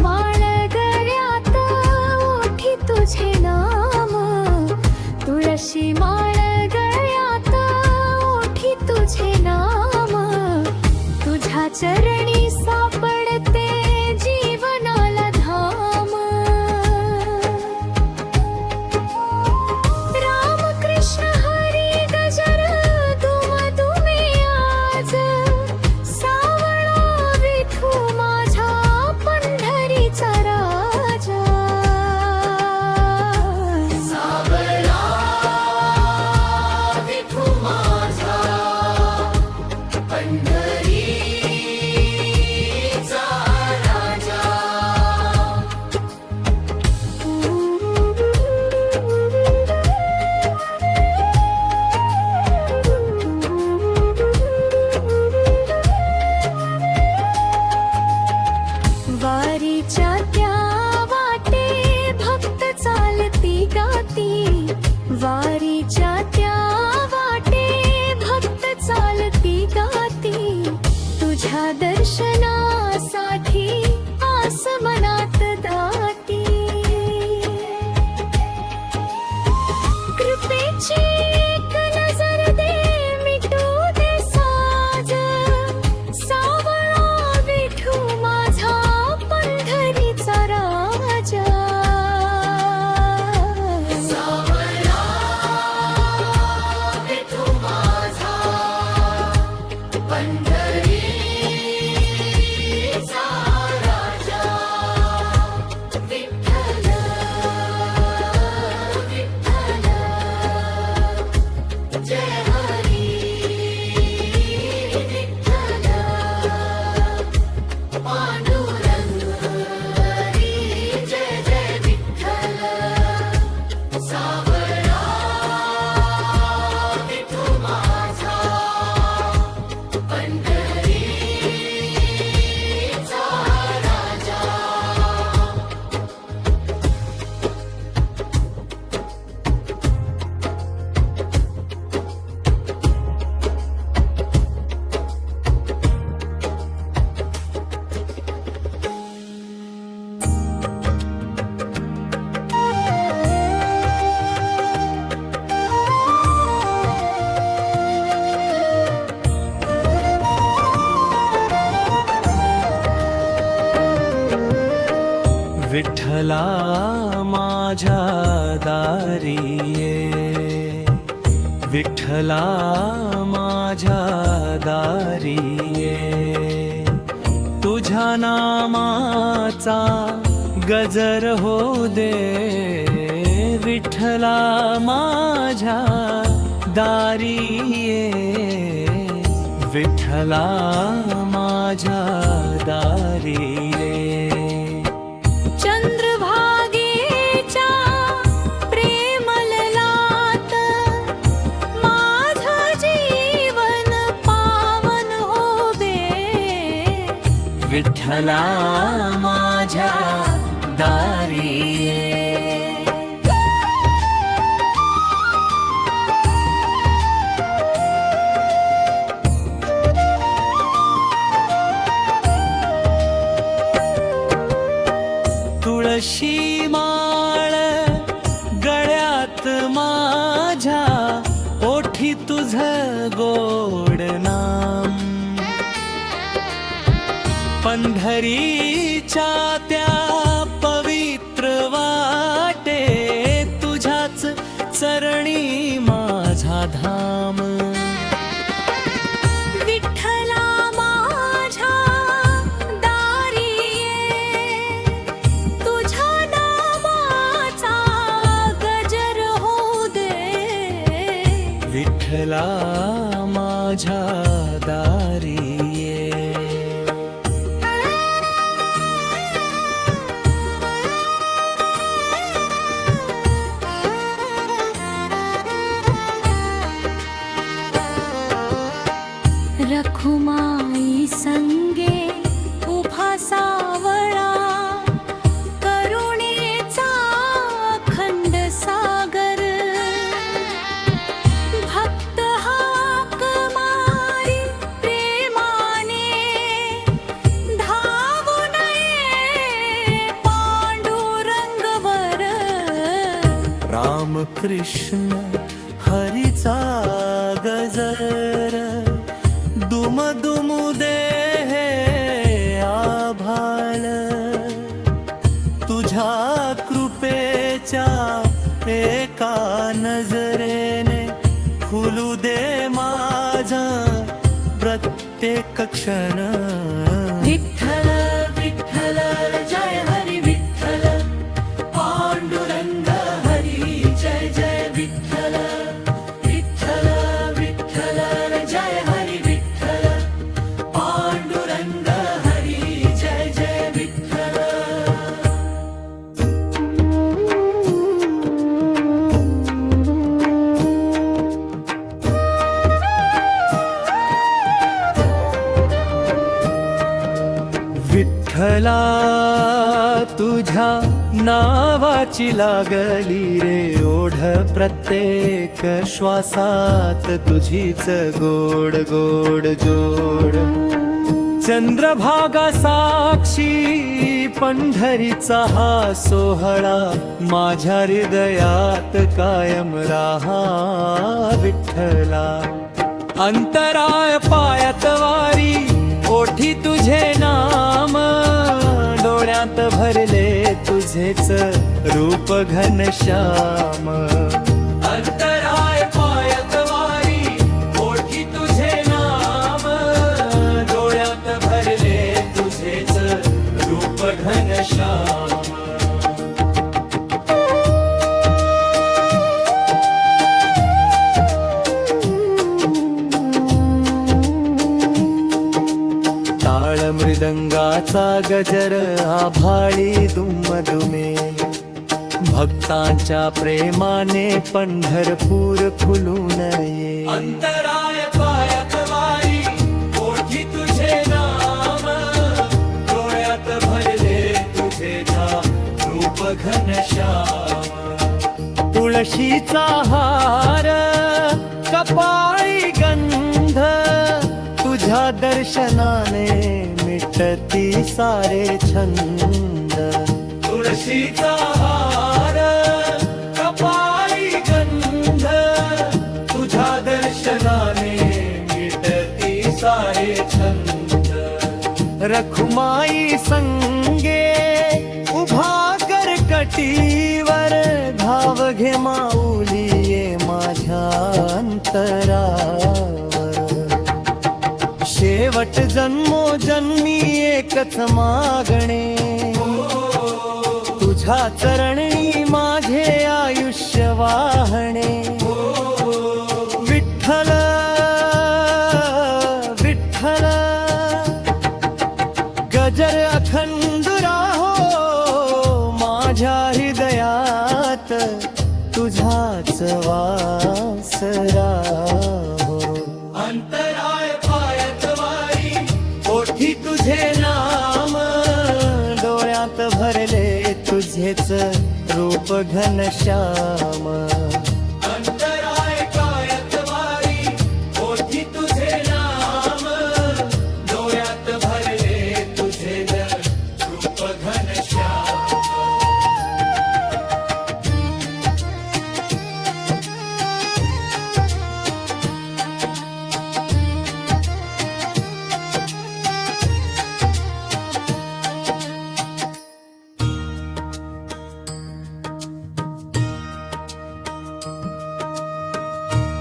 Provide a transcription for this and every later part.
माळ गळ्यात ओठी तुझे नाम, तुळशी माळ गळ्यात ओठी तुझे नाम, तुझ्या चरणी सापडते जीवनाला धाम। राम कृष्ण हरी गजर दुम दुमे आज, सावळा विठू माझा पंढरीचा राजा। सावळा विठू माझा पंढरीचा राजा। वारीच्या त्या वाटे भक्त चालती गाती, वारीच्या त्या वाटे भक्त चालती गाती, तुझ्या दर्शनासाठी आस मनात दाती। कृपेची एक नजर दे मिटू दे साज, सावळा विठू माझा पंढरीचा राजा। सावळा विठू माझा पंढरीचा राजा। विठ्ठल विठ्ठल जय हरी विठ्ठल, पांडुरंग हरी जय जय विठ्ठल। सावळा विठू माझा पंढरीचा राजा। विठ्ठला माझ्या दारी ये, विठ्ठला माझ्या दारी ये, तुझ्या नामाचा गजर होऊ दे, विठ्ठला माझ्या दारी ये, विठ्ठला माझ्या दारी ये। चंद्रभागेच्या प्रेमललाट माझं जीवन पावन हो दे, विठ्ठला माझ्या दारी ये। तुळशी माळ गळ्यात माझ्या ओठी तुझं गोड नाम, पंढरीच्या त्या पवित्र वाटे तुझ्याच चरणी माझा धाम। विठ्ठला माझ्या दारी ये, तुझ्या नामाचा गजर होऊ दे, विठ्ठला माझ्या दारी ये। रखुमाई संगे उभा सावळा, करुणेचा अखंड सागर, भक्त हाक कृष्ण हरीचा गजर दुम दुमू दे हे आभाळ तुझ्या कृपेच्या एका नजरेने फुलू दे माझा प्रत्येक क्षण विठ्ठल विठ्ठल जय हरी विठ्ठल पांडुरंग हरी जय जय विठ्ठल विठ्ठल विठ्ठल जय हरी विठ्ठल पांडुरंग हरी जय जय विठ्ठल विठ्ठला तुझ्या नावाची लागली रे ओढ प्रत्येक श्वासात तुझीच गोड गोड जोड चंद्रभागा साक्षी पंढरीचा हा सोहळा माझ्या हृदयात कायम राहा विठ्ठला अंतराळ पायात वारी ओठी तुझे नाम डोळ्यात भरले तुझेच रूप घनश्याम अंतराळ पायात वारी ओठी तुझे नाम डोळ्यात भरले तुझेच रूप घनश्याम मृदंगाचा गजर आभाळी दुमदुमे भक्तांच्या प्रेमाने पंढरपूर फुलून ये अंतराय पायात वारी ओठी तुझे नाम डोळ्यात भरले तुझे रूप घनश्याम तुळशीचा हार कपाळी गंध तुझ्या दर्शनाने मिटती सारे छंद तुळशीचा हार कपाळी गंध तुझ्या दर्शनाने मिटती सारे छंद रखुमाई संगे उभा कर कटीवर धाव घे माऊली माझ्या अंतरावर शेवट जन्मो जन्मी एकच मागणे तुझ्या चरणी माझे आयुष्य वाहणे विठ्ठल विठ्ठल गजर अखंड राहो माझ्या हृदयात तुझाच वास राहो अंतराळ पायात वारी ओठी तुझे नाम डोळ्यात भरले तुझेच रूप घनश्याम अंतराळ पायात वारी ओठी तुझे नाम डोळ्यात भरले तुझेच रूप घनश्याम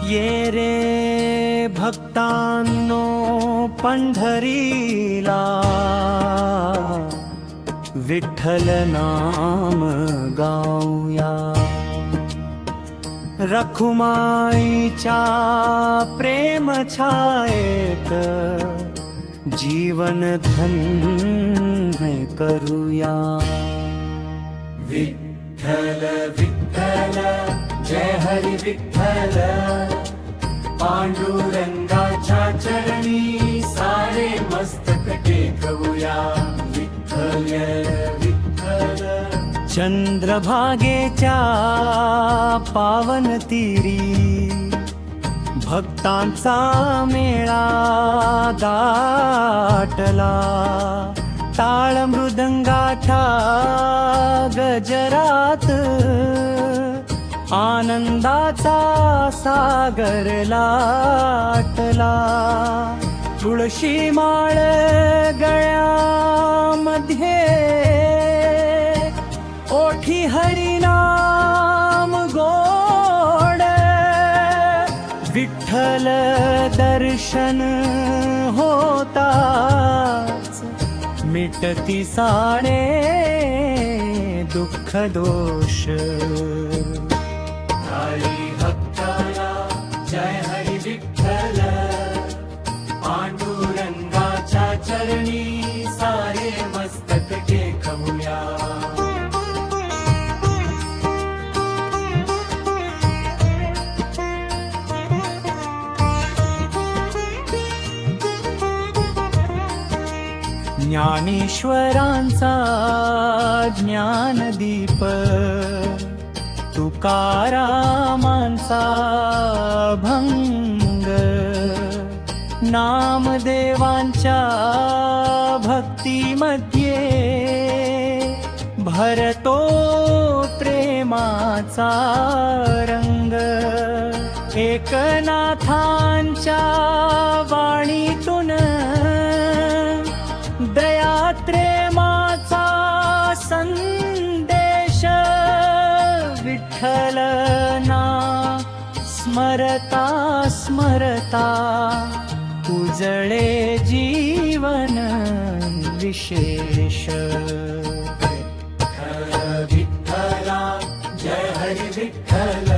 ये रे भक्तांनो पंढरीला विठ्ठल नाम गाऊया रखुमाईच्या प्रेम छायेत जीवन धन्य करूया विठ्ठल विठ्ठल जय हरी विठ्ठल पांडुरंगाच्या चरणी सारे मस्तक टेकवूया विठ्ठल विठ्ठल चंद्रभागेच्या पावन तीरी भक्तांचा मेळा दाटला टाळ मृदंगाच्या गजरात आनंदाचा सागर लाटला. तुळशी माळ गळ्यामध्ये, ओठी हरिनाम गोड. विठ्ठल दर्शन होताच मिटती साणे दुःख दोष. हरी भक्ताला जय हरी विठ्ठल, पांडुरंगाच्या चरणी सारे मस्तक टेकवूया. ज्ञानेश्वरांचा ज्ञानदीप, तुकारामांचा भंग. नामदेवांच्या भक्तीमध्ये भरतो प्रेमाचा रंग. एकनाथांच्या वाणीतून दयात्रेमाचा संदेश. विठ्ठल ना स्मरता स्मरता उजळे जीवन विशेष. विठ्ठला जय हरी विठ्ठल,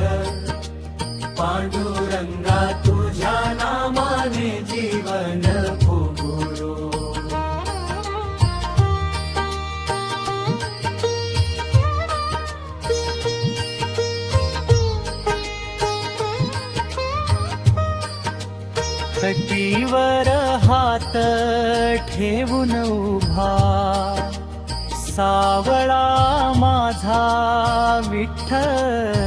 पांडुरंगा तुझ्या नामाने जीवन फुगुरो. कटीवर हात ठेवून उभा, सावळा माझा विठ्ठल.